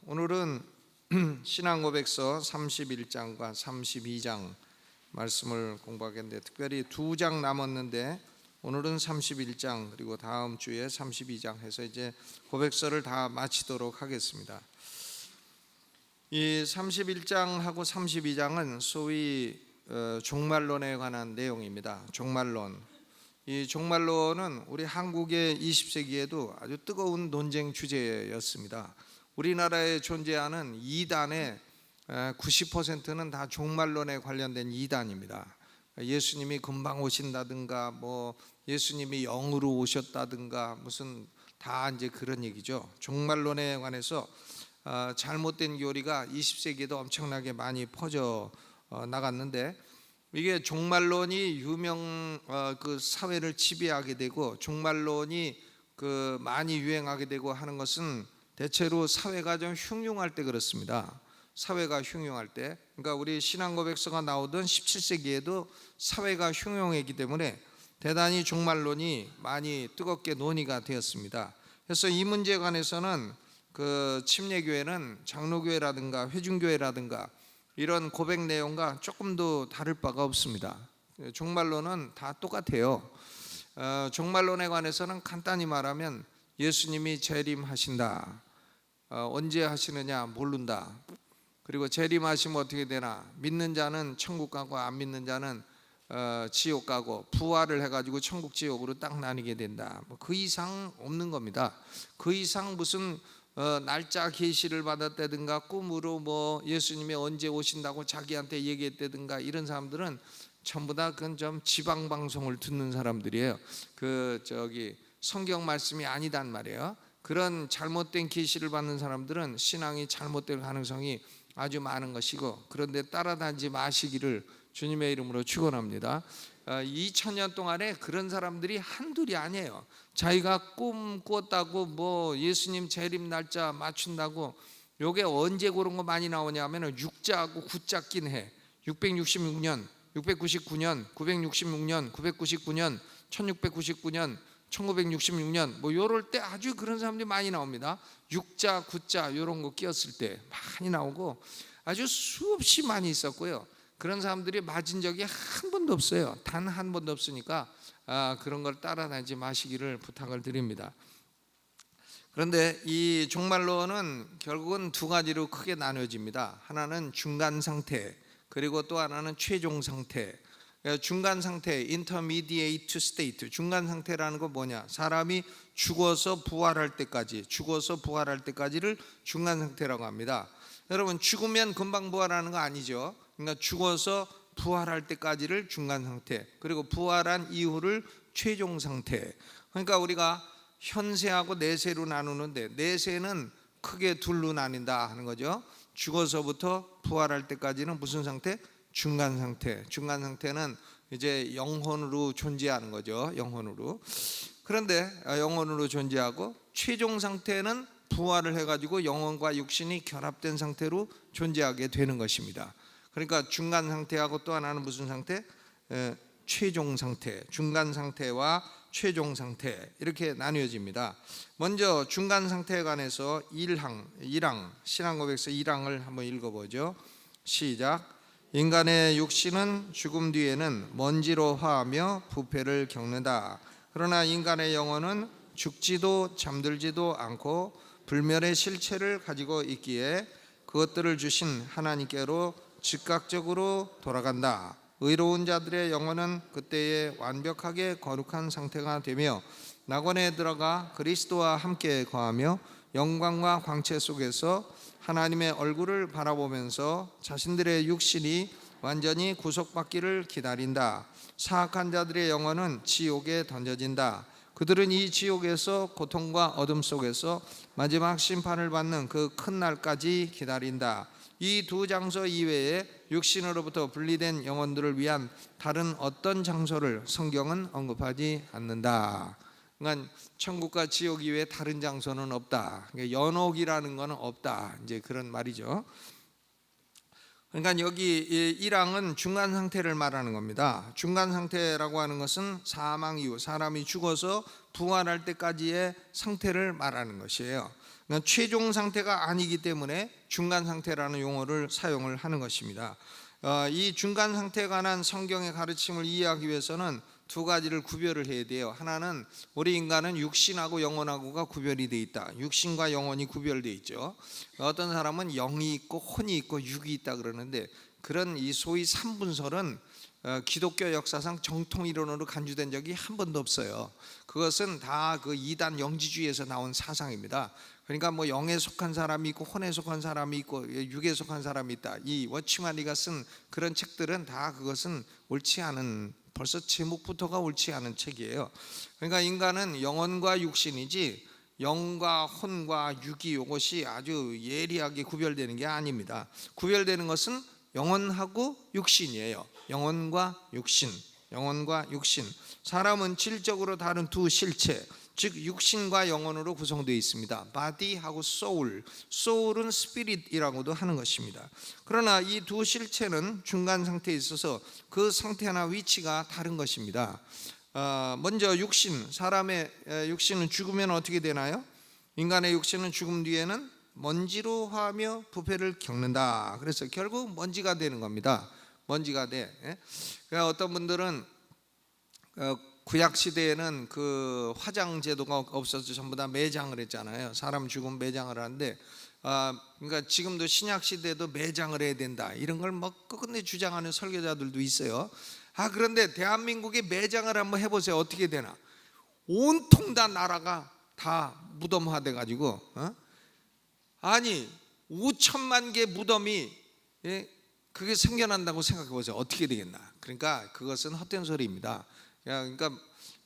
오늘은 신앙고백서 31장과 32장 말씀을 공부하겠는데, 특별히 2장 남았는데 오늘은 31장 그리고 다음 주에 32장 해서 이제 고백서를 다 마치도록 하겠습니다. 이 31장하고 32장은 소위 종말론에 관한 내용입니다. 종말론. 이 종말론은 우리 한국의 20세기에도 아주 뜨거운 논쟁 주제였습니다. 우리나라에 존재하는 이단의 90%는 다 종말론에 관련된 이단입니다. 예수님이 금방 오신다든가, 예수님이 영으로 오셨다든가, 무슨 다 이제 그런 얘기죠. 종말론에 관해서 잘못된 교리가 20세기에도 엄청나게 많이 퍼져 나갔는데, 이게 종말론이 그 사회를 지배하게 되고 종말론이 많이 유행하게 되고 하는 것은 대체로 사회가 좀 흉흉할 때 그렇습니다. 사회가 흉흉할 때, 그러니까 우리 신앙고백서가 나오던 17세기에도 사회가 흉흉했기 때문에 대단히 종말론이 많이 뜨겁게 논의가 되었습니다. 그래서 이 문제에 관해서는 침례교회는 장로교회라든가 회중교회라든가 이런 고백 내용과 조금도 다를 바가 없습니다. 종말론은 다 똑같아요. 종말론에 관해서는 간단히 말하면 예수님이 재림하신다. 언제 하시느냐 모른다. 그리고 재림하시면 어떻게 되나, 믿는 자는 천국 가고 안 믿는 자는 지옥 가고, 부활을 해가지고 천국 지옥으로 딱 나뉘게 된다. 그 이상 없는 겁니다. 그 이상 무슨 날짜 계시를 받았다든가 꿈으로 예수님이 언제 오신다고 자기한테 얘기했다든가, 이런 사람들은 전부 다 그건 좀 지방 방송을 듣는 사람들이에요. 성경 말씀이 아니단 말이에요. 그런 잘못된 계시를 받는 사람들은 신앙이 잘못될 가능성이 아주 많은 것이고, 그런데 따라다니지 마시기를 주님의 이름으로 축원합니다. 2000년 동안에 그런 사람들이 한둘이 아니에요. 자기가 꿈 꾸었다고 예수님 재림 날짜 맞춘다고, 요게 언제 그런 거 많이 나오냐면 6자하고 9자 낀 해, 666년, 699년, 966년, 999년, 1699년, 1966년 요럴 때 아주 그런 사람들이 많이 나옵니다. 6자, 9자 요런 거 끼었을 때 많이 나오고 아주 수없이 많이 있었고요. 그런 사람들이 맞은 적이 한 번도 없어요. 단 한 번도 없으니까 그런 걸 따라다니지 마시기를 부탁을 드립니다. 그런데 이 종말론은 결국은 두 가지로 크게 나눠집니다. 하나는 중간 상태, 그리고 또 하나는 최종 상태. 중간 상태, intermediate state. 중간 상태라는 건 뭐냐? 사람이 죽어서 부활할 때까지를 중간 상태라고 합니다. 여러분, 죽으면 금방 부활하는 거 아니죠? 그러니까 죽어서 부활할 때까지를 중간 상태, 그리고 부활한 이후를 최종 상태. 그러니까 우리가 현세하고 내세로 나누는데, 내세는 크게 둘로 나뉜다 하는 거죠. 죽어서부터 부활할 때까지는 무슨 상태? 중간 상태. 중간 상태는 이제 영혼으로 존재하는 거죠. 영혼으로. 그런데 영혼으로 존재하고, 최종 상태는 부활을 해가지고 영혼과 육신이 결합된 상태로 존재하게 되는 것입니다. 그러니까 중간 상태하고 또 하나는 무슨 상태? 최종 상태. 중간 상태와 최종 상태, 이렇게 나뉘어집니다. 먼저 중간 상태에 관해서 1항 신앙고백서 1항을 한번 읽어보죠. 시작. 인간의 육신은 죽음 뒤에는 먼지로 화하며 부패를 겪는다. 그러나 인간의 영혼은 죽지도 잠들지도 않고 불멸의 실체를 가지고 있기에 그것들을 주신 하나님께로 즉각적으로 돌아간다. 의로운 자들의 영혼은 그때에 완벽하게 거룩한 상태가 되며 낙원에 들어가 그리스도와 함께 거하며 영광과 광채 속에서 하나님의 얼굴을 바라보면서 자신들의 육신이 완전히 구속받기를 기다린다. 사악한 자들의 영혼은 지옥에 던져진다. 그들은 이 지옥에서 고통과 어둠 속에서 마지막 심판을 받는 그 큰 날까지 기다린다. 이 두 장소 이외에 육신으로부터 분리된 영혼들을 위한 다른 어떤 장소를 성경은 언급하지 않는다. 그러니까 천국과 지옥 이외에 다른 장소는 없다. 그러니까 연옥이라는 것은 없다. 이제 그런 말이죠. 그러니까 여기 1항은 중간 상태를 말하는 겁니다. 중간 상태라고 하는 것은 사망 이후 사람이 죽어서 부활할 때까지의 상태를 말하는 것이에요. 그러니까 최종 상태가 아니기 때문에 중간 상태라는 용어를 사용을 하는 것입니다. 이 중간 상태에 관한 성경의 가르침을 이해하기 위해서는 두 가지를 구별을 해야 돼요. 하나는 우리 인간은 육신하고 영혼하고가 구별이 돼 있다. 육신과 영혼이 구별돼 있죠. 어떤 사람은 영이 있고 혼이 있고 육이 있다 그러는데, 그런 이 소위 삼분설은 기독교 역사상 정통 이론으로 간주된 적이 한 번도 없어요. 그것은 다 그 이단 영지주의에서 나온 사상입니다. 그러니까 뭐 영에 속한 사람이 있고 혼에 속한 사람이 있고 육에 속한 사람이 있다. 이 워치마니가 쓴 그런 책들은 다 그것은 옳지 않은, 벌써 제목부터가 옳지 않은 책이에요. 그러니까 인간은 영혼과 육신이지 영과 혼과 육이 이것이 아주 예리하게 구별되는 게 아닙니다. 구별되는 것은 영혼하고 육신이에요. 영혼과 육신, 영혼과 육신. 사람은 질적으로 다른 두 실체, 즉 육신과 영혼으로 구성되어 있습니다. body하고 soul, soul은 spirit이라고도 하는 것입니다. 그러나 이 두 실체는 중간 상태에 있어서 그 상태나 위치가 다른 것입니다. 먼저 육신, 사람의 육신은 죽으면 어떻게 되나요? 인간의 육신은 죽음 뒤에는 먼지로 화하며 부패를 겪는다. 그래서 결국 먼지가 되는 겁니다. 먼지가 돼. 그러니까 어떤 분들은 구약 시대에는 그 화장 제도가 없어서 전부 다 매장을 했잖아요. 사람 죽으면 매장을 하는데, 그러니까 지금도 신약 시대에도 매장을 해야 된다, 이런 걸 뭐 끝내 주장하는 설교자들도 있어요. 그런데 대한민국에 매장을 한번 해보세요. 어떻게 되나? 온통 다 나라가 다 무덤화돼 가지고, 아니 5천만 개 무덤이 그게 생겨난다고 생각해 보세요. 어떻게 되겠나? 그러니까 그것은 헛된 소리입니다. 그러니까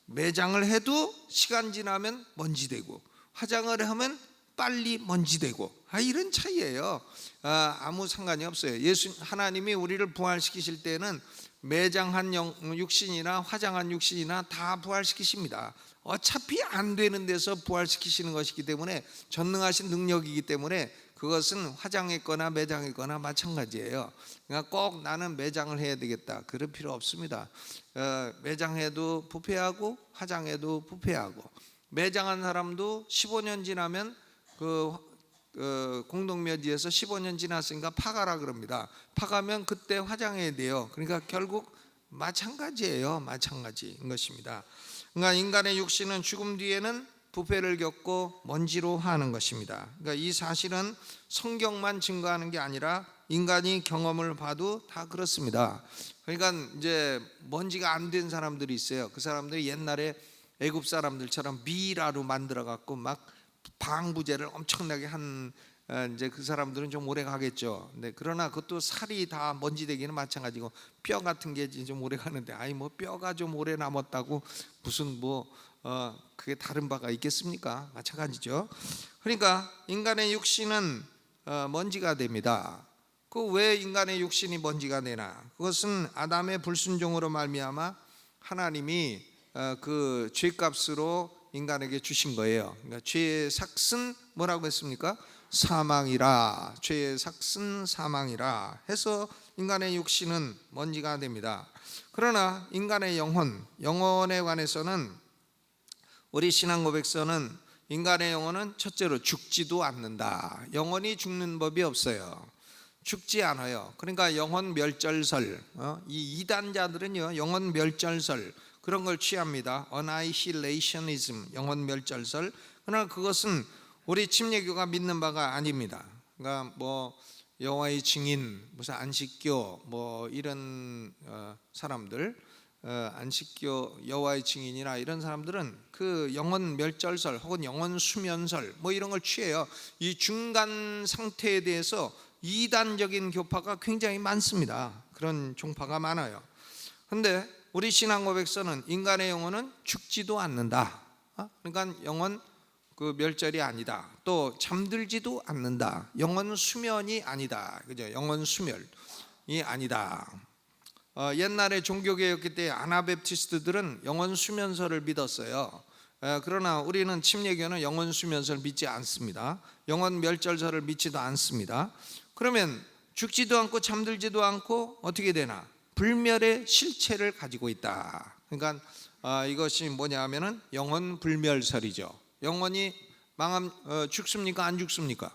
매장을 해도 시간 지나면 먼지 되고, 화장을 하면 빨리 먼지 되고, 이런 차이예요. 아무 상관이 없어요. 하나님이 우리를 부활시키실 때는 매장한 육신이나 화장한 육신이나 다 부활시키십니다. 어차피 안 되는 데서 부활시키시는 것이기 때문에, 전능하신 능력이기 때문에 그것은 화장했거나 매장했거나 마찬가지예요. 그러니까 꼭 나는 매장을 해야 되겠다, 그럴 필요 없습니다. 매장해도 부패하고 화장해도 부패하고, 매장한 사람도 15년 지나면 공동묘지에서 15년 지났으니까 파가라 그럽니다. 파가면 그때 화장해야 돼요. 그러니까 결국 마찬가지예요. 마찬가지인 것입니다. 그러니까 인간의 육신은 죽음 뒤에는 부패를 겪고 먼지로 화하는 것입니다. 그러니까 이 사실은 성경만 증거하는 게 아니라 인간이 경험을 봐도 다 그렇습니다. 그러니까 이제 먼지가 안 된 사람들이 있어요. 그 사람들이 옛날에 애굽 사람들처럼 미라로 만들어 갖고 막 방부제를 엄청나게 한 이제 그 사람들은 좀 오래 가겠죠. 네, 그러나 그것도 살이 다 먼지 되기는 마찬가지고, 뼈 같은 게 좀 오래 가는데, 뭐 뼈가 좀 오래 남았다고 무슨 그게 다른 바가 있겠습니까? 마찬가지죠. 그러니까 인간의 육신은 먼지가 됩니다. 그 왜 인간의 육신이 먼지가 되나? 그것은 아담의 불순종으로 말미암아 하나님이 그 죄값으로 인간에게 주신 거예요. 그러니까 죄의 삭은 뭐라고 했습니까? 사망이라. 죄의 삭은 사망이라 해서 인간의 육신은 먼지가 됩니다. 그러나 인간의 영혼에 관해서는 우리 신앙 고백서는 인간의 영혼은 첫째로 죽지도 않는다. 영혼이 죽는 법이 없어요. 죽지 않아요. 그러니까 영혼 멸절설, 이 이단자들은요 영혼 멸절설 그런 걸 취합니다. Annihilationism, 영혼 멸절설. 그러나 그것은 우리 침례교가 믿는 바가 아닙니다. 그러니까 뭐 여호와의 증인, 무슨 안식교 이런 사람들, 안식교 여호와의 증인이나 이런 사람들은 그 영혼 멸절설 혹은 영혼 수면설 이런 걸 취해요. 이 중간 상태에 대해서 이단적인 교파가 굉장히 많습니다. 그런 종파가 많아요. 그런데 우리 신앙 고백서는 인간의 영혼은 죽지도 않는다. 그러니까 영혼 그 멸절이 아니다. 또 잠들지도 않는다. 영혼 수면이 아니다. 그죠? 영혼 수멸이 아니다. 옛날에 종교개혁 때 아나베프티스트들은 영혼 수면설을 믿었어요. 그러나 우리는 침례교는 영혼 수면설을 믿지 않습니다. 영혼 멸절설을 믿지도 않습니다. 그러면 죽지도 않고 잠들지도 않고 어떻게 되나? 불멸의 실체를 가지고 있다. 그러니까 이것이 뭐냐면은 영혼 불멸설이죠. 영혼이 죽습니까? 안 죽습니까?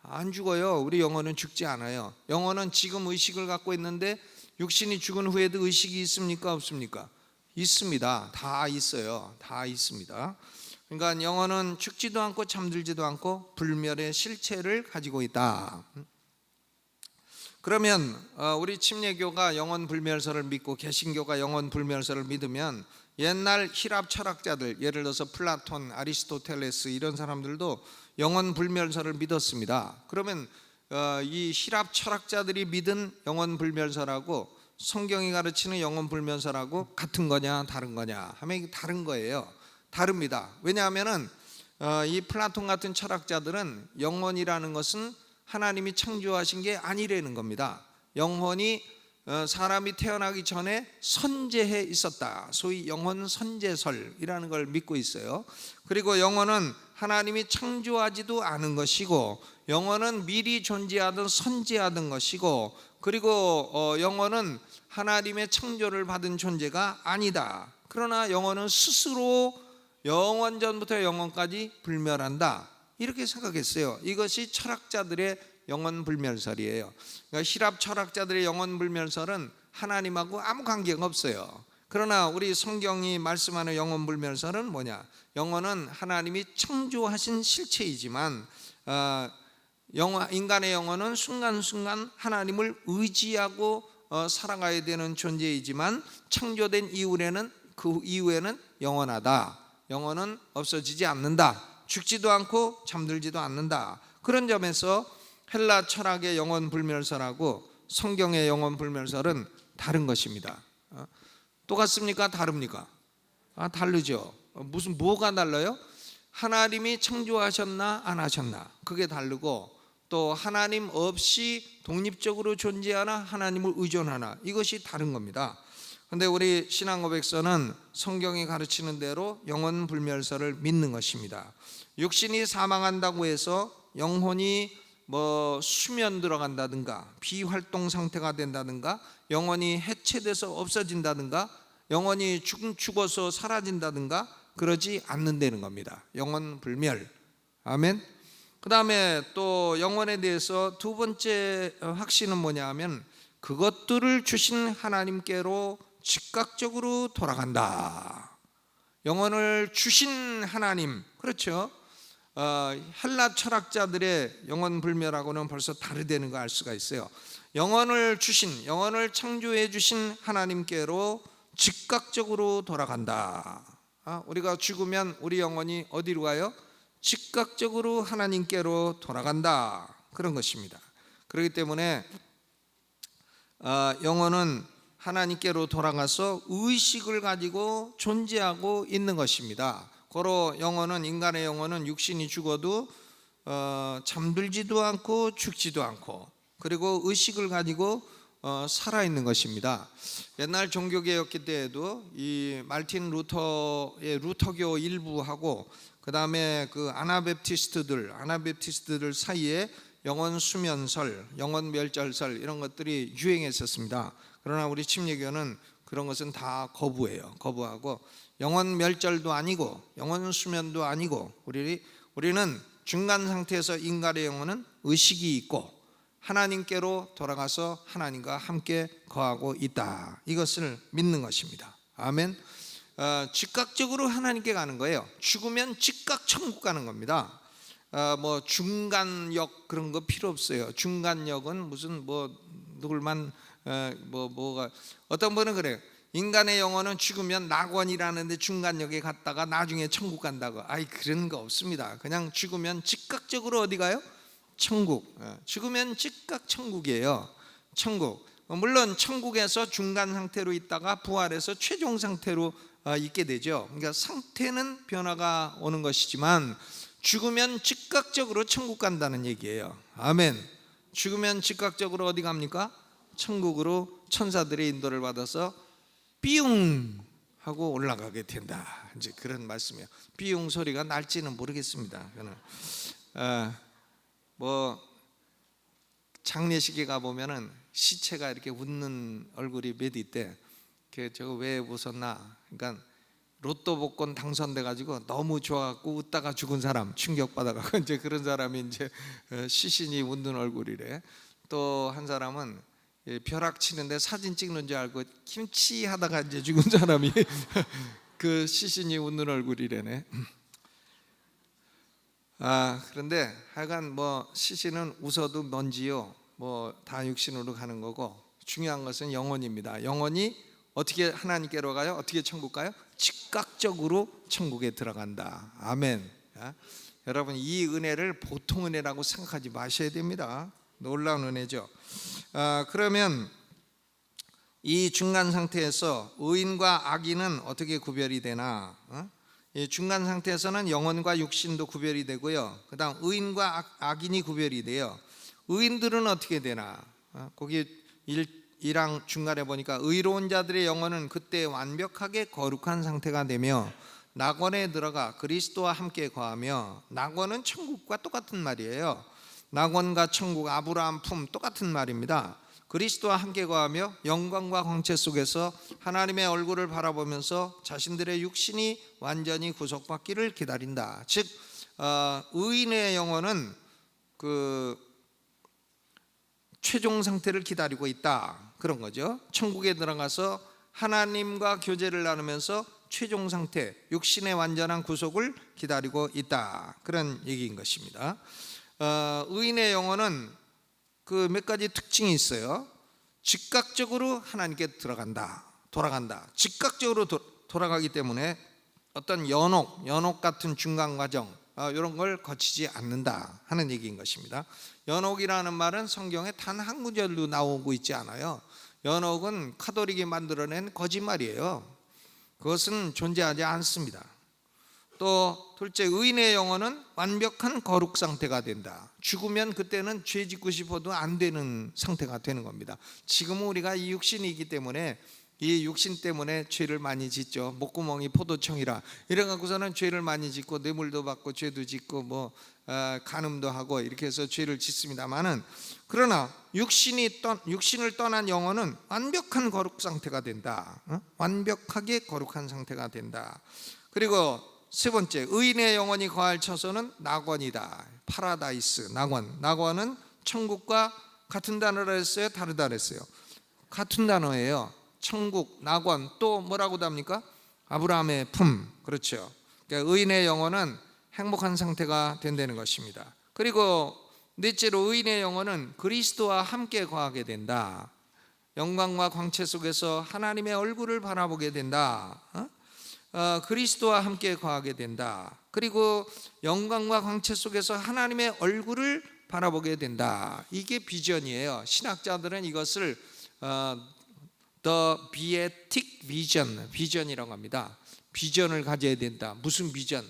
안 죽어요. 우리 영혼은 죽지 않아요. 영혼은 지금 의식을 갖고 있는데 육신이 죽은 후에도 의식이 있습니까? 없습니까? 있습니다. 다 있어요. 다 있습니다. 그러니까 영혼은 죽지도 않고 잠들지도 않고 불멸의 실체를 가지고 있다. 그러면 우리 침례교가 영혼 불멸설을 믿고 개신교가 영혼 불멸설을 믿으면 옛날 히랍 철학자들, 예를 들어서 플라톤, 아리스토텔레스 이런 사람들도 영혼 불멸설을 믿었습니다. 그러면 이 히랍 철학자들이 믿은 영혼 불멸설하고 성경이 가르치는 영혼 불멸설하고 같은 거냐 다른 거냐 하면 이게 다른 거예요. 다릅니다. 왜냐하면은 이 플라톤 같은 철학자들은 영혼이라는 것은 하나님이 창조하신 게 아니라는 겁니다. 영혼이 사람이 태어나기 전에 선재해 있었다. 소위 영혼 선재설이라는 걸 믿고 있어요. 그리고 영혼은 하나님이 창조하지도 않은 것이고, 영혼은 미리 존재하던 선재하던 것이고, 그리고 영혼은 하나님의 창조를 받은 존재가 아니다. 그러나 영혼은 스스로 영원전부터 영원까지 불멸한다. 이렇게 생각했어요. 이것이 철학자들의 영혼 불멸설이에요. 그러니까 히랍 철학자들의 영혼 불멸설은 하나님하고 아무 관계가 없어요. 그러나 우리 성경이 말씀하는 영혼 불멸설은 뭐냐? 영혼은 하나님이 창조하신 실체이지만 인간의 영혼은 순간순간 하나님을 의지하고 살아가야 되는 존재이지만 창조된 이후에는 그 이후에는 영원하다. 영혼은 없어지지 않는다. 죽지도 않고 잠들지도 않는다. 그런 점에서 헬라 철학의 영혼 불멸설하고 성경의 영혼 불멸설은 다른 것입니다. 똑같습니까? 다릅니까? 다르죠. 뭐가 달라요? 하나님이 창조하셨나 안 하셨나 그게 다르고, 또 하나님 없이 독립적으로 존재하나 하나님을 의존하나 이것이 다른 겁니다. 근데 우리 신앙고백서는 성경이 가르치는 대로 영혼 불멸설을 믿는 것입니다. 육신이 사망한다고 해서 영혼이 수면 들어간다든가 비활동 상태가 된다든가 영혼이 해체돼서 없어진다든가 영혼이 죽어서 사라진다든가 그러지 않는다는 겁니다. 영혼 불멸. 아멘. 그 다음에 또 영혼에 대해서 두 번째 확신은 뭐냐 하면 그것들을 주신 하나님께로 즉각적으로 돌아간다. 영혼을 주신 하나님, 그렇죠? 헬라 철학자들의 영혼 불멸하고는 벌써 다르다는 거 알 수가 있어요. 영혼을 주신, 영혼을 창조해 주신 하나님께로 즉각적으로 돌아간다. 우리가 죽으면 우리 영혼이 어디로 가요? 즉각적으로 하나님께로 돌아간다. 그런 것입니다. 그렇기 때문에 영혼은 하나님께로 돌아가서 의식을 가지고 존재하고 있는 것입니다. 고로 영혼은, 인간의 영혼은 육신이 죽어도 잠들지도 않고 죽지도 않고, 그리고 의식을 가지고 살아있는 것입니다. 옛날 종교개혁기 때에도 이 말틴 루터의 루터교 일부하고 그 다음에 그 아나베프티스트들 사이에 영혼 수면설, 영혼 멸절설 이런 것들이 유행했었습니다. 그러나 우리 침례교는 그런 것은 다 거부해요. 거부하고 영혼 멸절도 아니고 영혼 수면도 아니고 우리는 중간 상태에서 인간의 영혼은 의식이 있고 하나님께로 돌아가서 하나님과 함께 거하고 있다. 이것을 믿는 것입니다. 아멘. 즉각적으로 하나님께 가는 거예요. 죽으면 즉각 천국 가는 겁니다. 중간역 그런 거 필요 없어요. 중간역은 무슨 누굴만 뭐가 어떤 분은 그래요. 인간의 영혼은 죽으면 낙원이라는데 중간역에 갔다가 나중에 천국 간다고. 그런 거 없습니다. 그냥 죽으면 즉각적으로 어디 가요? 천국. 죽으면 즉각 천국이에요. 천국. 물론 천국에서 중간 상태로 있다가 부활해서 최종 상태로 있게 되죠. 그러니까 상태는 변화가 오는 것이지만 죽으면 즉각적으로 천국 간다는 얘기예요. 아멘. 죽으면 즉각적으로 어디 갑니까? 천국으로 천사들의 인도를 받아서 삐용 하고 올라가게 된다. 이제 그런 말씀이에요. 삐용 소리가 날지는 모르겠습니다. 장례식에 가 보면은 시체가 이렇게 웃는 얼굴이 몇 있대. 저거 왜 웃었나? 그러니까 로또 복권 당선돼 가지고 너무 좋아갖고 웃다가 죽은 사람, 충격받아가고 이제 그런 사람이 이제 시신이 웃는 얼굴이래. 또 한 사람은 벼락 치는데 사진 찍는 줄 알고 김치 하다가 이제 죽은 사람이 그 시신이 웃는 얼굴이래네. 그런데 하여간 뭐 시신은 웃어도 먼지요, 뭐 다 육신으로 가는 거고, 중요한 것은 영혼입니다. 영혼이 어떻게 하나님께로 가요? 어떻게 천국 가요? 즉각적으로 천국에 들어간다. 아멘. 여러분, 이 은혜를 보통 은혜라고 생각하지 마셔야 됩니다. 놀라운 은혜죠. 그러면 이 중간 상태에서 의인과 악인은 어떻게 구별이 되나? 이 중간 상태에서는 영혼과 육신도 구별이 되고요, 그 다음 의인과 악인이 구별이 돼요. 의인들은 어떻게 되나? 거기 1항 중간에 보니까 의로운 자들의 영혼은 그때 완벽하게 거룩한 상태가 되며 낙원에 들어가 그리스도와 함께 거하며, 낙원은 천국과 똑같은 말이에요. 낙원과 천국, 아브라함 품 똑같은 말입니다. 그리스도와 함께 거하며 영광과 광채 속에서 하나님의 얼굴을 바라보면서 자신들의 육신이 완전히 구속받기를 기다린다. 즉 의인의 영혼은 그 최종 상태를 기다리고 있다, 그런 거죠. 천국에 들어가서 하나님과 교제를 나누면서 최종 상태, 육신의 완전한 구속을 기다리고 있다, 그런 얘기인 것입니다. 의인의 영혼은 그 몇 가지 특징이 있어요. 즉각적으로 하나님께 돌아간다. 즉각적으로 돌아가기 때문에 어떤 연옥 같은 중간 과정, 이런 걸 거치지 않는다 하는 얘기인 것입니다. 연옥이라는 말은 성경에 단 한 구절도 나오고 있지 않아요. 연옥은 카톨릭이 만들어낸 거짓말이에요. 그것은 존재하지 않습니다. 또 둘째, 의인의 영혼은 완벽한 거룩 상태가 된다. 죽으면 그때는 죄 짓고 싶어도 안 되는 상태가 되는 겁니다. 지금은 우리가 이 육신이 있기 때문에, 이 육신 때문에 죄를 많이 짓죠. 목구멍이 포도청이라 이래 갖고서는 죄를 많이 짓고 뇌물도 받고 죄도 짓고 뭐 간음도 하고 이렇게 해서 죄를 짓습니다만은, 그러나 육신을 떠난 영혼은 완벽한 거룩 상태가 된다. 완벽하게 거룩한 상태가 된다. 그리고 세 번째, 의인의 영혼이 거할 처소는 낙원이다. 파라다이스, 낙원은 천국과 같은 단어라 했어요, 다르다 했어요? 같은 단어예요. 천국, 낙원, 또 뭐라고 합니까? 아브라함의 품. 그렇죠. 그러니까 의인의 영혼은 행복한 상태가 된다는 것입니다. 그리고 넷째로, 의인의 영혼은 그리스도와 함께 거하게 된다. 영광과 광채 속에서 하나님의 얼굴을 바라보게 된다. 그리스도와 함께 거하게 된다. 그리고 영광과 광채 속에서 하나님의 얼굴을 바라보게 된다. 이게 비전이에요. 신학자들은 이것을 The Beatific Vision, 비전이라고 합니다. 비전을 가져야 된다. 무슨 비전?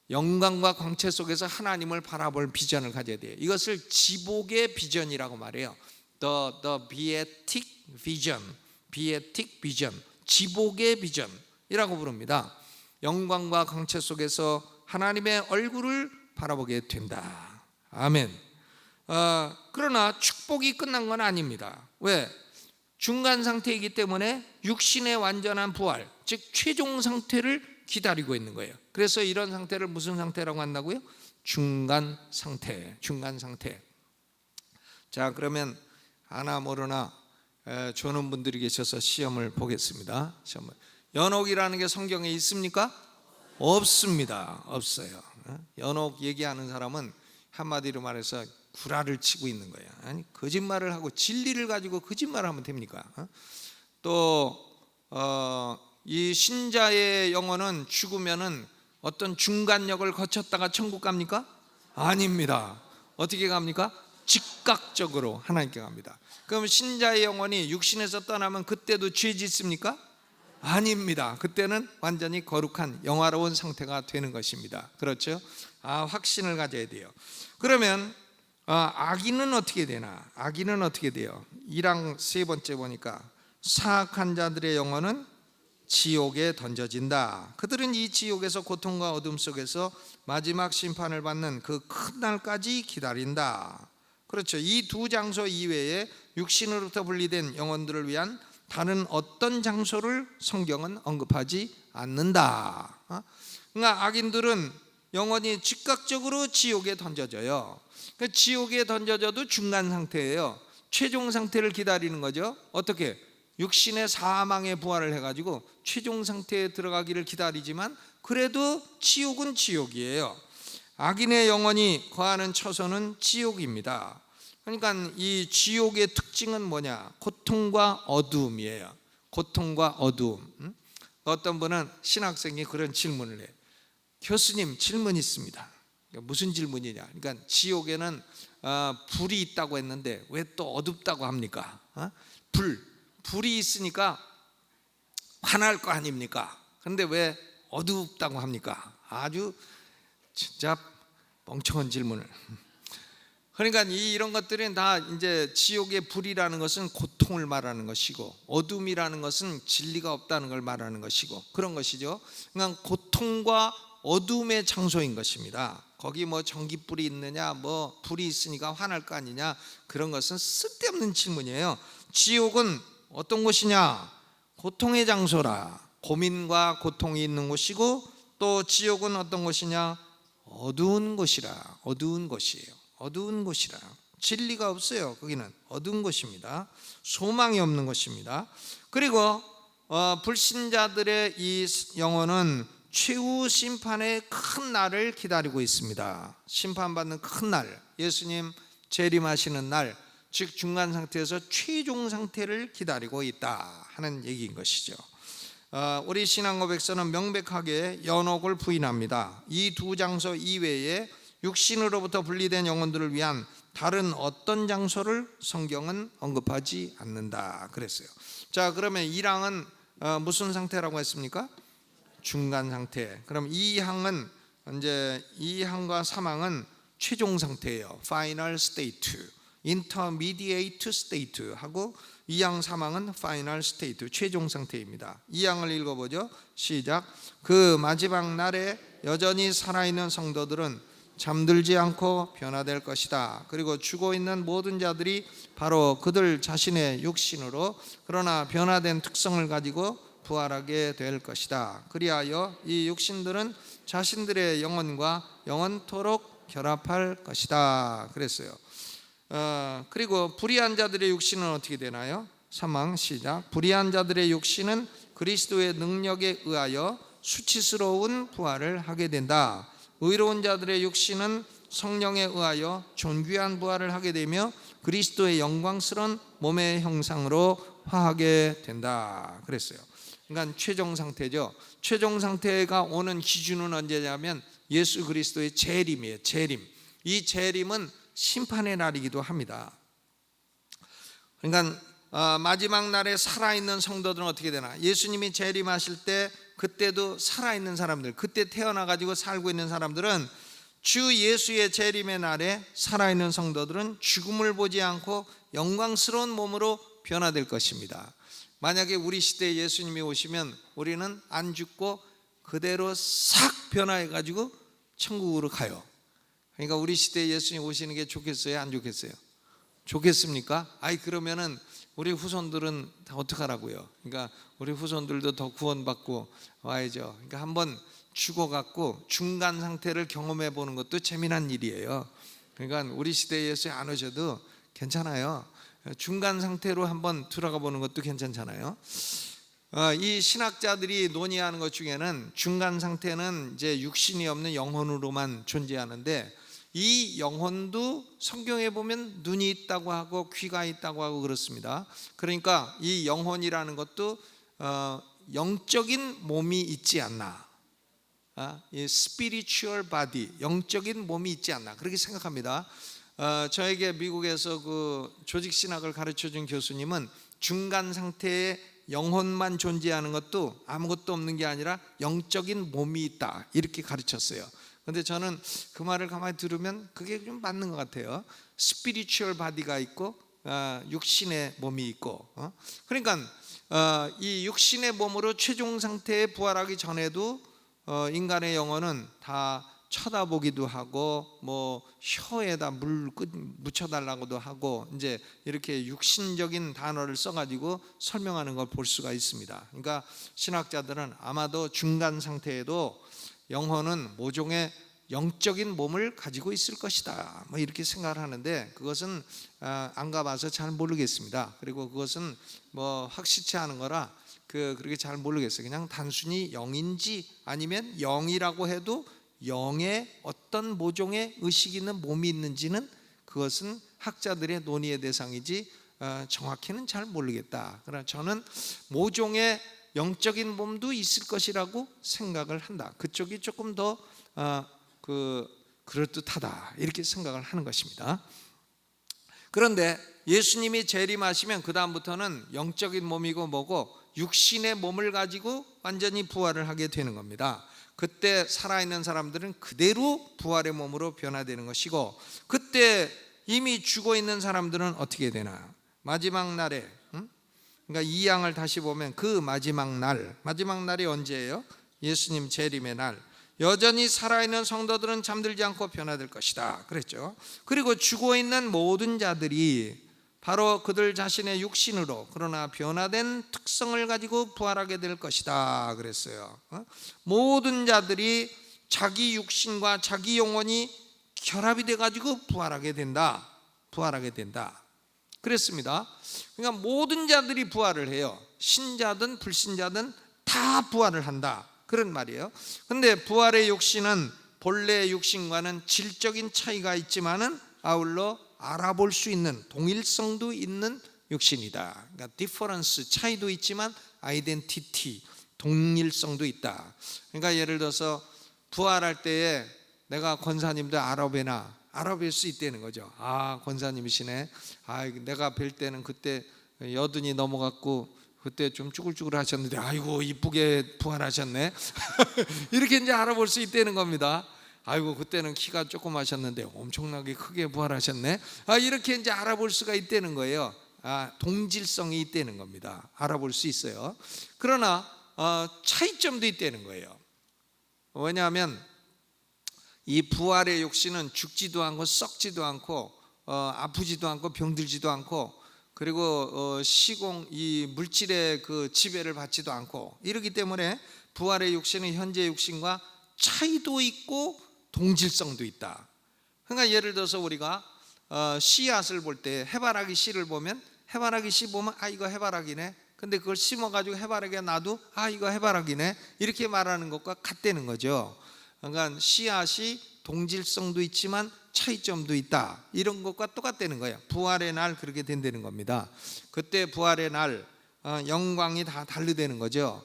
영광과 광채 속에서 하나님을 바라볼 비전을 가져야 돼요. 이것을 지복의 비전이라고 말해요. The Beatific Vision, Beatific Vision, 지복의 비전이라고 부릅니다. 영광과 광채 속에서 하나님의 얼굴을 바라보게 된다. 아멘. 그러나 축복이 끝난 건 아닙니다. 왜? 중간 상태이기 때문에 육신의 완전한 부활, 즉 최종 상태를 기다리고 있는 거예요. 그래서 이런 상태를 무슨 상태라고 한다고요? 중간 상태. 자, 그러면 아나 모르나 조는 분들이 계셔서 시험을 보겠습니다. 연옥이라는 게 성경에 있습니까? 없습니다. 없어요. 연옥 얘기하는 사람은 한마디로 말해서 구라를 치고 있는 거예요. 아니, 거짓말을 하고 진리를 가지고 거짓말을 하면 됩니까? 또 이 신자의 영혼은 죽으면은 어떤 중간역을 거쳤다가 천국 갑니까? 아닙니다. 어떻게 갑니까? 즉각적으로 하나님께 갑니다. 그럼 신자의 영혼이 육신에서 떠나면 그때도 죄 짓습니까? 아닙니다. 그때는 완전히 거룩한 영화로운 상태가 되는 것입니다. 그렇죠? 확신을 가져야 돼요. 그러면 악인은 어떻게 되나? 악인은 어떻게 돼요? 1항 세 번째 보니까 사악한 자들의 영혼은 지옥에 던져진다. 그들은 이 지옥에서 고통과 어둠 속에서 마지막 심판을 받는 그 큰 날까지 기다린다. 그렇죠. 이 두 장소 이외에 육신으로부터 분리된 영혼들을 위한 다른 어떤 장소를 성경은 언급하지 않는다. 그러니까 악인들은 영원히 즉각적으로 지옥에 던져져요. 그러니까 지옥에 던져져도 중간 상태예요. 최종 상태를 기다리는 거죠. 어떻게? 육신의 사망에 부활을 해가지고 최종 상태에 들어가기를 기다리지만 그래도 지옥은 지옥이에요. 악인의 영혼이 거하는 처소는 지옥입니다. 그러니까 이 지옥의 특징은 뭐냐? 고통과 어두움이에요. 고통과 어두움. 어떤 분은 신학생이 그런 질문을 해요. 교수님, 질문 있습니다. 무슨 질문이냐? 그러니까 지옥에는 불이 있다고 했는데 왜 또 어둡다고 합니까? 불이 있으니까 환할 거 아닙니까? 그런데 왜 어둡다고 합니까? 아주 진짜 멍청한 질문을. 그러니까 이런 것들이 다 이제 지옥의 불이라는 것은 고통을 말하는 것이고, 어둠이라는 것은 진리가 없다는 걸 말하는 것이고, 그런 것이죠. 그러니까 고통과 어둠의 장소인 것입니다. 거기 뭐 전기불이 있느냐, 뭐 불이 있으니까 화날 거 아니냐, 그런 것은 쓸데없는 질문이에요. 지옥은 어떤 곳이냐? 고통의 장소라. 고민과 고통이 있는 곳이고, 또 지옥은 어떤 곳이냐? 어두운 곳이라. 어두운 곳이에요. 어두운 곳이라. 진리가 없어요. 거기는 어두운 곳입니다. 소망이 없는 곳입니다. 그리고 불신자들의 이 영혼은 최후 심판의 큰 날을 기다리고 있습니다. 심판받는 큰 날, 예수님 재림하시는 날, 즉 중간 상태에서 최종 상태를 기다리고 있다 하는 얘기인 것이죠. 우리 신앙고백서는 명백하게 연옥을 부인합니다. 이 두 장소 이외에 육신으로부터 분리된 영혼들을 위한 다른 어떤 장소를 성경은 언급하지 않는다 그랬어요. 자, 그러면 1항은 무슨 상태라고 했습니까? 중간 상태. 그럼 2항은 이제 2항과 3항은 최종 상태예요. Final state, intermediate state 하고 2항 3항은 final state, 최종 상태입니다. 2항을 읽어보죠. 시작. 그 마지막 날에 여전히 살아있는 성도들은 잠들지 않고 변화될 것이다. 그리고 죽어있는 모든 자들이 바로 그들 자신의 육신으로 그러나 변화된 특성을 가지고 부활하게 될 것이다. 그리하여 이 육신들은 자신들의 영혼과 영원토록 결합할 것이다 그랬어요. 그리고 불의한 자들의 육신은 어떻게 되나요? 3항 시작. 불의한 자들의 육신은 그리스도의 능력에 의하여 수치스러운 부활을 하게 된다. 의로운 자들의 육신은 성령에 의하여 존귀한 부활을 하게 되며 그리스도의 영광스러운 몸의 형상으로 화하게 된다 그랬어요. 그러니까 최종 상태죠. 최종 상태가 오는 기준은 언제냐면 예수 그리스도의 재림이에요. 재림. 이 재림은 심판의 날이기도 합니다. 그러니까 마지막 날에 살아있는 성도들은 어떻게 되나? 예수님이 재림하실 때 그때도 살아있는 사람들, 그때 태어나가지고 살고 있는 사람들은 주 예수의 재림의 날에 살아있는 성도들은 죽음을 보지 않고 영광스러운 몸으로 변화될 것입니다. 만약에 우리 시대에 예수님이 오시면 우리는 안 죽고 그대로 싹 변화해가지고 천국으로 가요. 그러니까 우리 시대에 예수님 오시는 게 좋겠어요? 안 좋겠어요? 좋겠습니까? 그러면은 우리 후손들은 다 어떡하라고요? 그러니까 우리 후손들도 더 구원받고 와야죠. 그러니까 한번 죽어갖고 중간 상태를 경험해 보는 것도 재미난 일이에요. 그러니까 우리 시대에 예수 안 오셔도 괜찮아요. 중간 상태로 한번 들어가 보는 것도 괜찮잖아요. 이 신학자들이 논의하는 것 중에는 중간 상태는 이제 육신이 없는 영혼으로만 존재하는데, 이 영혼도 성경에 보면 눈이 있다고 하고 귀가 있다고 하고 그렇습니다. 그러니까 이 영혼이라는 것도 영적인 몸이 있지 않나, 이 spiritual body, 영적인 몸이 있지 않나 그렇게 생각합니다. 저에게 미국에서 그 조직신학을 가르쳐준 교수님은 중간 상태에 영혼만 존재하는 것도 아무것도 없는 게 아니라 영적인 몸이 있다 이렇게 가르쳤어요. 근데 저는 그 말을 가만히 들으면 그게 좀 맞는 것 같아요. 스피리추얼 바디가 있고 육신의 몸이 있고, 그러니까 이 육신의 몸으로 최종 상태에 부활하기 전에도 인간의 영혼은 다 쳐다보기도 하고 뭐 혀에다 물 묻혀달라고도 하고 이제 이렇게 육신적인 단어를 써가지고 설명하는 걸 볼 수가 있습니다. 그러니까 신학자들은 아마도 중간 상태에도 영혼은 모종의 영적인 몸을 가지고 있을 것이다 뭐 이렇게 생각을 하는데, 그것은 안 가봐서 잘 모르겠습니다. 그리고 그것은 뭐 확실치 않은 거라 그렇게 잘 모르겠어요. 그냥 단순히 영인지 아니면 영이라고 해도 영의 어떤 모종의 의식이 있는 몸이 있는지는 그것은 학자들의 논의의 대상이지 정확히는 잘 모르겠다. 그러나 저는 모종의 영적인 몸도 있을 것이라고 생각을 한다. 그쪽이 조금 더 그럴듯하다 이렇게 생각을 하는 것입니다. 그런데 예수님이 재림하시면 그 다음부터는 영적인 몸이고 뭐고 육신의 몸을 가지고 완전히 부활을 하게 되는 겁니다. 그때 살아있는 사람들은 그대로 부활의 몸으로 변화되는 것이고, 그때 이미 죽어있는 사람들은 어떻게 되나? 마지막 날에 그러니까 이 양을 다시 보면 그 마지막 날이 언제예요? 예수님 재림의 날. 여전히 살아있는 성도들은 잠들지 않고 변화될 것이다 그랬죠. 그리고 죽어있는 모든 자들이 바로 그들 자신의 육신으로 그러나 변화된 특성을 가지고 부활하게 될 것이다 그랬어요. 모든 자들이 자기 육신과 자기 영혼이 결합이 돼 가지고 부활하게 된다 그랬습니다. 그러니까 모든 자들이 부활을 해요. 신자든 불신자든 다 부활을 한다 그런 말이에요. 근데 부활의 육신은 본래의 육신과는 질적인 차이가 있지만은 아울러 알아볼 수 있는 동일성도 있는 육신이다. 그러니까 디퍼런스 차이도 있지만 아이덴티티 동일성도 있다. 그러니까 예를 들어서 부활할 때에 내가 권사님들 알아뵐 수 있다는 거죠. 아 권사님이시네. 아 내가 뵐 때는 그때 여든이 넘어갔고 그때 좀 쭈글쭈글 하셨는데 아이고 이쁘게 부활하셨네. 이렇게 이제 알아볼 수 있다는 겁니다. 아이고 그때는 키가 조금 하셨는데 엄청나게 크게 부활하셨네. 이렇게 이제 알아볼 수가 있다는 거예요. 동질성이 있다는 겁니다. 알아볼 수 있어요. 그러나 차이점도 있다는 거예요. 왜냐하면 이 부활의 육신은 죽지도 않고 썩지도 않고 아프지도 않고 병들지도 않고 그리고 이 물질의 그 지배를 받지도 않고 이러기 때문에 부활의 육신은 현재 육신과 차이도 있고 동질성도 있다. 그러니까 예를 들어서 우리가 씨앗을 볼 때 해바라기 씨를 보면 해바라기 씨 보면 이거 해바라기네. 근데 그걸 심어가지고 해바라기에 놔도 이거 해바라기네. 이렇게 말하는 것과 같다는 거죠. 그러니까 씨앗이 동질성도 있지만 차이점도 있다. 이런 것과 똑같다는 거예요. 부활의 날 그렇게 된다는 겁니다. 그때 부활의 날 영광이 다 다르다는 거죠.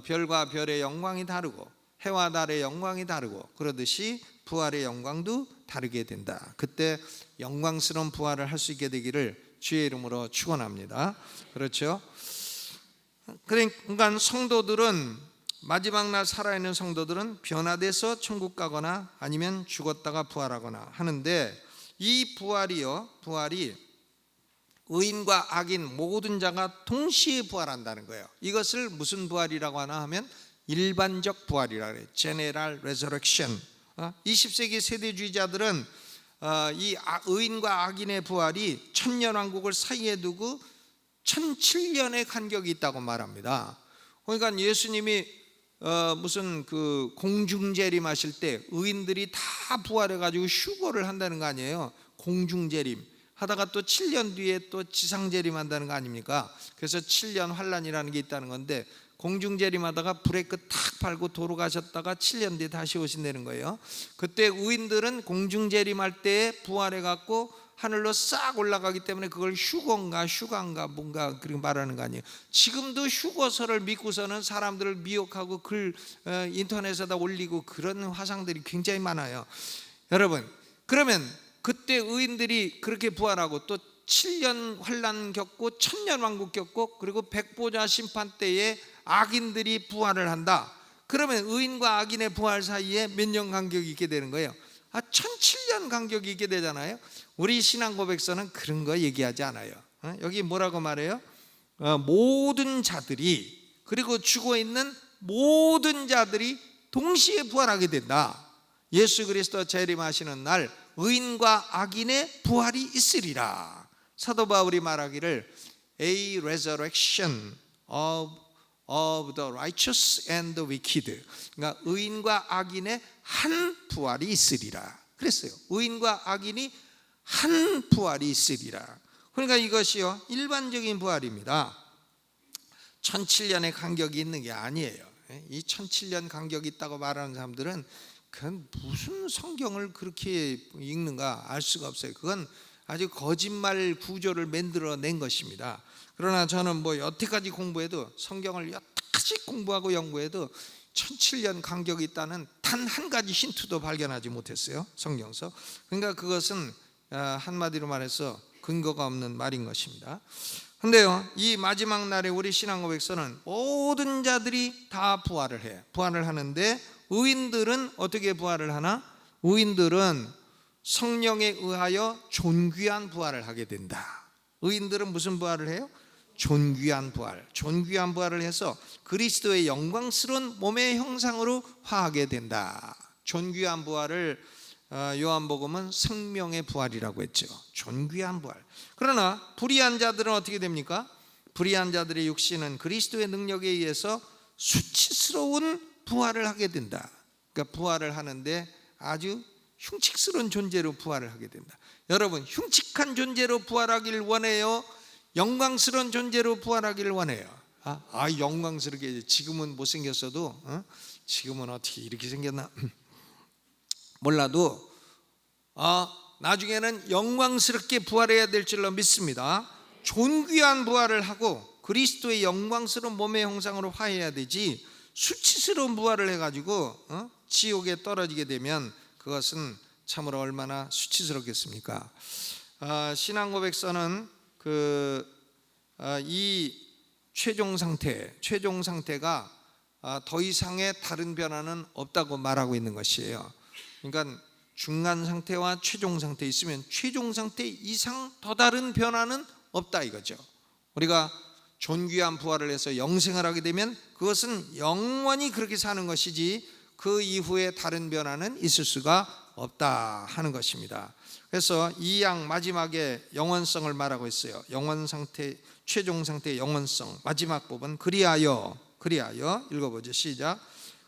별과 별의 영광이 다르고 해와 달의 영광이 다르고 그러듯이 부활의 영광도 다르게 된다. 그때 영광스러운 부활을 할 수 있게 되기를 주의 이름으로 축원합니다. 그렇죠? 그러니까 성도들은 마지막 날 살아있는 성도들은 변화돼서 천국 가거나 아니면 죽었다가 부활하거나 하는데, 이 부활이 의인과 악인 모든 자가 동시에 부활한다는 거예요. 이것을 무슨 부활이라고 하나 하면 일반적 부활이라 그래요. General Resurrection. 20세기 세대주의자들은 이 의인과 악인의 부활이 천년왕국을 사이에 두고 1007년의 간격이 있다고 말합니다. 그러니까 예수님이 무슨 그 공중재림하실 때 의인들이 다 부활해가지고 휴거를 한다는 거 아니에요. 공중재림 하다가 또 7년 뒤에 또 지상재림한다는 거 아닙니까? 그래서 7년 환란이라는 게 있다는 건데, 공중재림하다가 브레이크 탁 밟고 도로 가셨다가 7년 뒤에 다시 오신다는 거예요. 그때 의인들은 공중재림할 때 부활해갖고 하늘로 싹 올라가기 때문에 그걸 휴가인가 뭔가 그렇게 말하는 거 아니에요. 지금도 휴거서를 믿고서는 사람들을 미혹하고 글 인터넷에다 올리고 그런 화상들이 굉장히 많아요. 여러분, 그러면 그때 의인들이 그렇게 부활하고 또 7년 환란 겪고 천년 왕국 겪고 그리고 백보자 심판 때에 악인들이 부활을 한다. 그러면 의인과 악인의 부활 사이에 몇 년 간격이 있게 되는 거예요? 1007년 간격이 있게 되잖아요. 우리 신앙 고백서는 그런 거 얘기하지 않아요. 여기 뭐라고 말해요? 모든 자들이, 그리고 죽어있는 모든 자들이 동시에 부활하게 된다. 예수 그리스도 재림하시는 날 의인과 악인의 부활이 있으리라. 사도 바울이 말하기를 A resurrection of the righteous and the wicked. 그러니까 의인과 악인의 한 부활이 있으리라 그랬어요. 의인과 악인이 한 부활이 있으리라. 그러니까 이것이요 일반적인 부활입니다. 1007년의 간격이 있는 게 아니에요. 이 1007년 간격이 있다고 말하는 사람들은 그건 무슨 성경을 그렇게 읽는가 알 수가 없어요. 그건 아주 거짓말 구조를 만들어낸 것입니다. 그러나 저는 뭐 여태까지 공부해도, 성경을 여태까지 공부하고 연구해도 1007년 간격이 있다는 단 한 가지 힌트도 발견하지 못했어요, 성경서. 그러니까 그것은 한마디로 말해서 근거가 없는 말인 것입니다. 근데요, 이 마지막 날에 우리 신앙 고백서는 모든 자들이 다 부활을 해. 부활을 하는데 의인들은 어떻게 부활을 하나? 의인들은 성령에 의하여 존귀한 부활을 하게 된다. 의인들은 무슨 부활을 해요? 존귀한 부활. 존귀한 부활을 해서 그리스도의 영광스러운 몸의 형상으로 화하게 된다. 존귀한 부활을 요한복음은 생명의 부활이라고 했죠. 존귀한 부활. 그러나 불의한 자들은 어떻게 됩니까? 불의한 자들의 육신은 그리스도의 능력에 의해서 수치스러운 부활을 하게 된다. 그러니까 부활을 하는데 아주 흉측스러운 존재로 부활을 하게 된다. 여러분, 흉측한 존재로 부활하기를 원해요? 영광스러운 존재로 부활하기를 원해요? 영광스럽게. 지금은 못생겼어도 지금은 어떻게 이렇게 생겼나 몰라도 나중에는 영광스럽게 부활해야 될 줄로 믿습니다. 존귀한 부활을 하고 그리스도의 영광스러운 몸의 형상으로 화해해야 되지, 수치스러운 부활을 해가지고 지옥에 떨어지게 되면 그것은 참으로 얼마나 수치스럽겠습니까? 신앙 고백서는 이 최종 상태가 더 이상의 다른 변화는 없다고 말하고 있는 것이에요. 그러니까 중간 상태와 최종 상태 있으면 최종 상태 이상 더 다른 변화는 없다 이거죠. 우리가 존귀한 부활을 해서 영생을 하게 되면 그것은 영원히 그렇게 사는 것이지 그 이후에 다른 변화는 있을 수가 없다 하는 것입니다. 그래서 이 양 마지막에 영원성을 말하고 있어요. 영원 상태, 최종 상태의 영원성. 마지막 부분 그리하여 읽어보죠. 시작.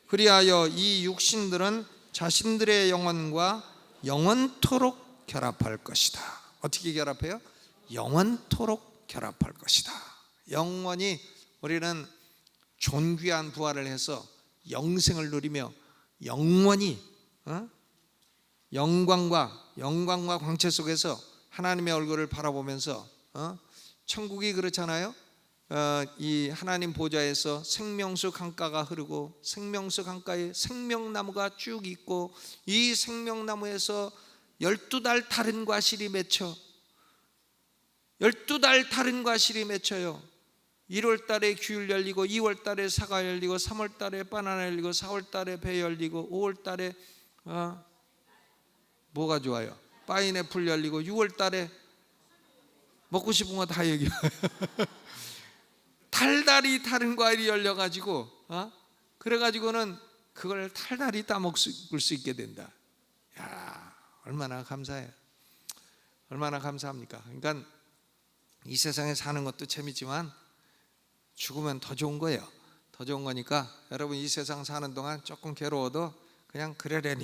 그리하여 이 육신들은 자신들의 영혼과 영원토록 결합할 것이다. 어떻게 결합해요? 영원토록 결합할 것이다. 영원히 우리는 존귀한 부활을 해서 영생을 누리며 영원히 영광과 광채 속에서 하나님의 얼굴을 바라보면서 천국이 그렇잖아요. 이 하나님 보좌에서 생명수 강가가 흐르고 생명수 강가에 생명나무가 쭉 있고 이 생명나무에서 12달 다른 과실이 맺혀 12달 다른 과실이 맺혀요. 1월 달에 귤 열리고 2월 달에 사과 열리고 3월 달에 바나나 열리고 4월 달에 배 열리고 5월 달에 뭐가 좋아요? 파인애플 열리고 6월 달에 먹고 싶은 거 다 얘기해요. 달달이 다른 과일이 열려가지고 그래가지고는 그걸 달달이 따먹을 수 있게 된다. 야, 얼마나 감사해요. 얼마나 감사합니까? 그러니까 이 세상에 사는 것도 재밌지만 죽으면 더 좋은 거예요. 더 좋은 거니까 여러분 이 세상 사는 동안 조금 괴로워도 그냥 그러려니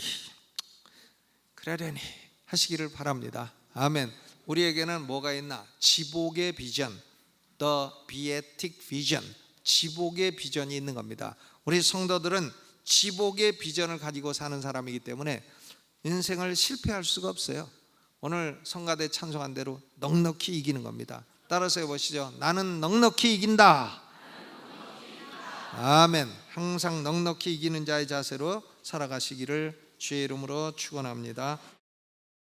하시기를 바랍니다. 아멘. 우리에게는 뭐가 있나? 지복의 비전, The Beatific Vision, 지복의 비전이 있는 겁니다. 우리 성도들은 지복의 비전을 가지고 사는 사람이기 때문에 인생을 실패할 수가 없어요. 오늘 성가대 찬송한 대로 넉넉히 이기는 겁니다. 따라서 해보시죠. 나는 넉넉히 이긴다. 아멘. 항상 넉넉히 이기는 자의 자세로 살아가시기를 주의 이름으로 축원합니다.